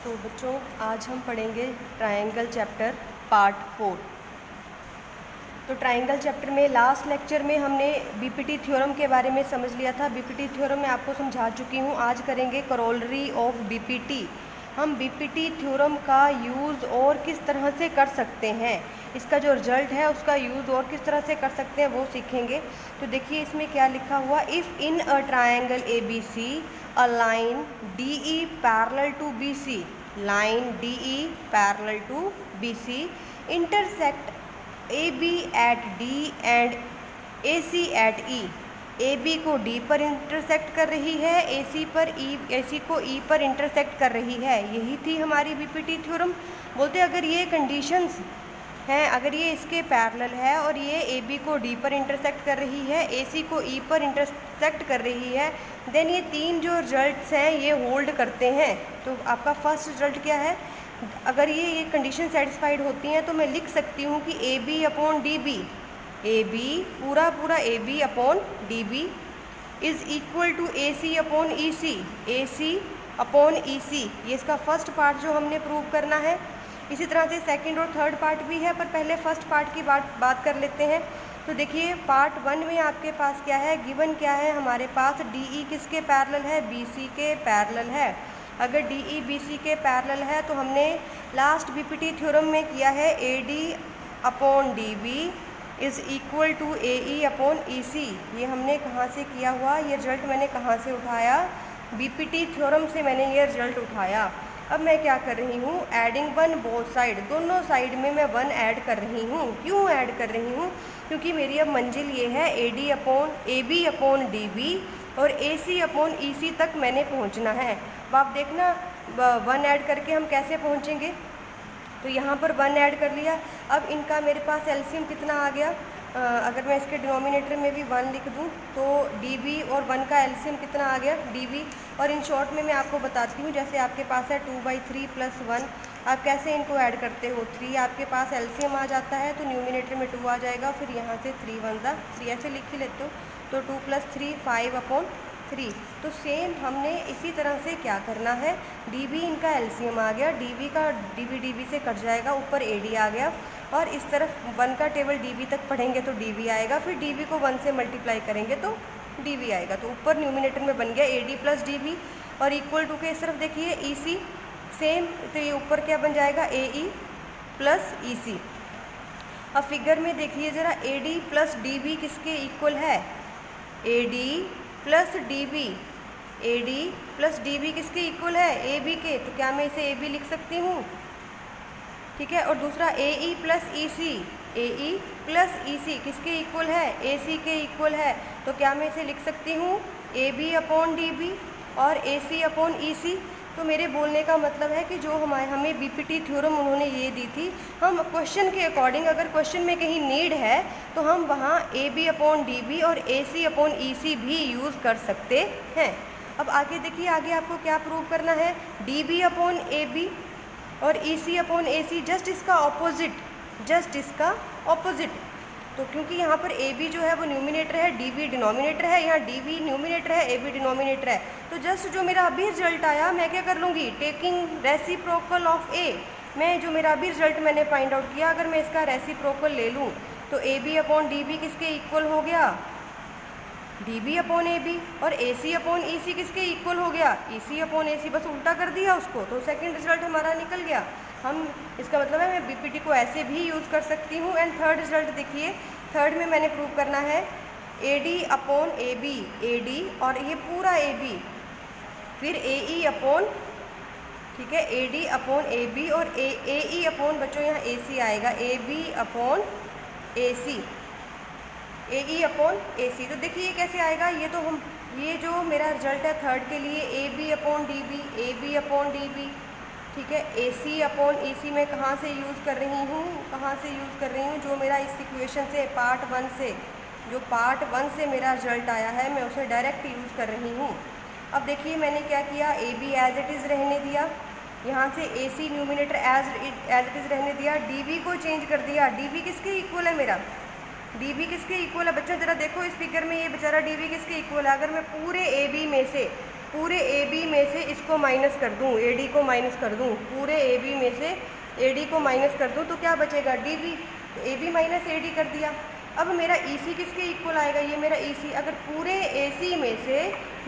तो बच्चों आज हम पढ़ेंगे ट्रायंगल चैप्टर पार्ट 4। तो ट्रायंगल चैप्टर में लास्ट लेक्चर में हमने बीपीटी थ्योरम के बारे में समझ लिया था। बीपीटी थ्योरम मैं आपको समझा चुकी हूँ। आज करेंगे करोलरी ऑफ बीपीटी। हम बीपीटी थ्योरम का यूज़ और किस तरह से कर सकते हैं, इसका जो रिजल्ट है उसका यूज़ और किस तरह से कर सकते हैं वो सीखेंगे। तो देखिए इसमें क्या लिखा हुआ, if in a triangle A B C a line DE parallel to BC, line DE parallel to BC intersect AB at D and AC at E। AB को D पर इंटरसेक्ट कर रही है, AC को E पर intersect कर रही है। यही थी हमारी बीपीटी थ्योरम। बोलते अगर ये कंडीशंस हैं, अगर ये इसके पैरेलल है और ये AB को D पर इंटरसेक्ट कर रही है, AC को E पर इंटरसेक्ट कर रही है, देन ये तीन जो रिजल्ट्स हैं ये होल्ड करते हैं। तो आपका फर्स्ट रिजल्ट क्या है, अगर ये कंडीशन सेटिस्फाइड होती हैं तो मैं लिख सकती हूँ कि AB अपॉन DB, AB पूरा AB upon DB is equal to AC upon EC, AC upon EC। ये इसका फर्स्ट पार्ट जो हमने प्रूव करना है। इसी तरह से सेकंड और थर्ड पार्ट भी है, पर पहले फर्स्ट पार्ट की बात कर लेते हैं। तो देखिए पार्ट 1 में आपके पास क्या है, गिवन क्या है हमारे पास, DE किसके पैरेलल है, BC के पैरेलल है। अगर DE BC के पैरेलल है तो हमने लास्ट बीपीटी थ्योरम में किया है AD upon DB is equal to AE upon EC। ये हमने कहाँ से किया हुआ, ये रिजल्ट मैंने कहाँ से उठाया, बीपीटी थ्योरम से मैंने ये रिजल्ट उठाया। अब मैं क्या कर रही हूँ, एडिंग वन बोथ साइड, दोनों साइड में मैं 1 ऐड कर रही हूँ। क्यों ऐड कर रही हूँ, क्योंकि मेरी अब मंजिल ये है AB अपॉन DB और AC अपॉन EC तक मैंने पहुँचना है। अब आप देखना 1 ऐड करके हम कैसे पहुँचेंगे। तो यहाँ पर 1 ऐड कर लिया। अब इनका मेरे पास एलसीएम कितना आ गया, अगर मैं इसके डिनोमिनेटर में भी 1 लिख दूँ तो DB और 1 का एलसीएम कितना आ गया DB। और इन शॉर्ट में मैं आपको बताती हूँ, जैसे आपके पास है 2/3 + 1, आप कैसे इनको ऐड करते हो। 3 आपके पास एलसीएम आ जाता है तो न्यूमिनेटर में 2 आ जाएगा, फिर यहाँ से 3 × 1 = 3 ऐसे लिख ही लेते हो। तो 2 + 3 5 अपॉन 3। तो सेम हमने इसी तरह से क्या करना है, DB इनका एलसीएम आ गया, DB से कट जाएगा, ऊपर AD आ गया, और इस तरफ 1 का टेबल DB तक पढ़ेंगे तो DB आएगा, फिर DB को 1 से मल्टीप्लाई करेंगे तो DB आएगा। तो ऊपर न्यूमिनेटर में बन गया AD + DB और इक्वल टू के इस तरफ देखिए EC सेम, तो ये ऊपर क्या बन जाएगा AE + EC। अब फिगर में देखिए ज़रा, AD + DB किसके इक्वल है, AD + DB, AD + DB किसके इक्वल है, AB के। तो क्या मैं इसे AB लिख सकती हूँ, ठीक है। और दूसरा AE + EC, AE + EC किसके इक्वल है, AC के इक्वल है। तो क्या मैं इसे लिख सकती हूँ AB अपॉन DB और AC अपॉन EC। तो मेरे बोलने का मतलब है कि जो हमें बीपीटी थ्योरम उन्होंने ये दी थी, हम क्वेश्चन के अकॉर्डिंग, अगर क्वेश्चन में कहीं नीड है तो हम वहाँ AB अपॉन DB और AC अपॉन EC भी यूज़ कर सकते हैं। अब आगे देखिए, आगे आपको क्या प्रूव करना है, DB अपॉन AB और EC अपॉन AC जस्ट इसका ऑपोजिट। तो क्योंकि यहाँ पर AB जो है वो न्यूमिनेटर है, DB डिनोमिनेटर है, यहाँ DB न्यूमिनेटर है, AB डिनोमिनेटर है। तो जस्ट जो मेरा अभी रिजल्ट आया, मैं क्या कर लूँगी, टेकिंग रेसिप्रोकल ऑफ A, मैं जो मेरा अभी रिजल्ट मैंने फाइंड आउट किया, अगर मैं इसका रेसिप्रोकल ले लूँ तो AB अपॉन DB किसके इक्वल हो गया, DB अपॉन AB, और AC अपॉन EC किसके इक्वल हो गया, EC अपॉन AC। बस उल्टा कर दिया उसको, तो सेकंड रिजल्ट हमारा निकल गया। हम, इसका मतलब है मैं बीपीटी को ऐसे भी यूज़ कर सकती हूँ। एंड थर्ड रिजल्ट देखिए, थर्ड में मैंने प्रूव करना है AD अपॉन AB, AD और ये पूरा AB, फिर AE अपॉन, ठीक है, AD अपॉन AB और AE अपॉन, बच्चों यहाँ AC आएगा, AB upon AC, AE upon AC। तो देखिए ये कैसे आएगा, ये तो हम, ये जो मेरा रिजल्ट है थर्ड के लिए AB upon DB, AB upon DB, ठीक है, AC अपॉन EC में कहाँ से यूज़ कर रही हूँ, जो मेरा इस इक्वेशन से पार्ट 1 से मेरा रिजल्ट आया है, मैं उसे डायरेक्ट यूज़ कर रही हूँ। अब देखिए मैंने क्या किया, AB एज इट इज़ रहने दिया, यहाँ से AC numerator as it is रहने दिया, DB को चेंज कर दिया। DB किसके इक्वल है मेरा, DB किसके इक्वल है बच्चा, ज़रा देखो इस फिगर में, ये बेचारा DB किसके इक्वल है। अगर मैं पूरे AB में से पूरे ए बी में से इसको माइनस कर दूँ, ए डी को माइनस कर दूँ, पूरे ए बी में से ए डी को माइनस कर दूँ तो क्या बचेगा, डी बी। तो A B minus A D कर दिया। अब मेरा ई सी किसके इक्वल आएगा, ये मेरा ई सी। अगर पूरे ए सी में से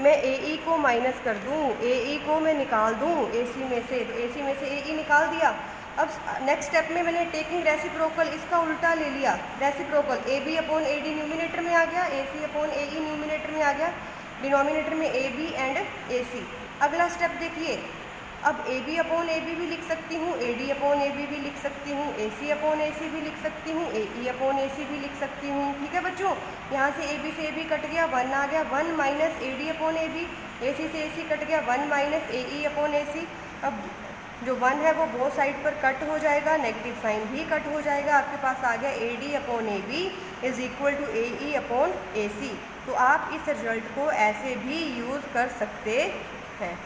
मैं ए ई को माइनस कर दूँ, ए ई को मैं निकाल दूँ ए सी में से, तो ए सी में से ए ई निकाल दिया। अब नेक्स्ट स्टेप में मैंने टेकिंग रेसिप्रोकल, इसका उल्टा ले लिया, reciprocal. A B upon A D numerator में आ गया, ए सी अपॉन ए ई न्यूमिनेटर में आ गया, डिनोमिनेटर में ए बी एंड ए सी। अगला स्टेप देखिए, अब A B upon A B भी लिख सकती हूँ, A D upon A B भी लिख सकती हूँ, ए सी अपॉन ए सी भी लिख सकती हूँ, ए ई अपॉन ए सी भी लिख सकती हूँ। ठीक है बच्चों, यहाँ से ए बी से ए बी कट गया, 1 आ गया, 1 minus A D upon A B, A C से ए सी कट गया, 1 minus A E upon A सी। अब जो 1 है वो बोथ साइड पर कट हो जाएगा, नेगेटिव साइन भी कट हो जाएगा, आपके पास आ गया A D upon A B is equal to A E upon A C. तो आप इस रिजल्ट को ऐसे भी यूज़ कर सकते हैं।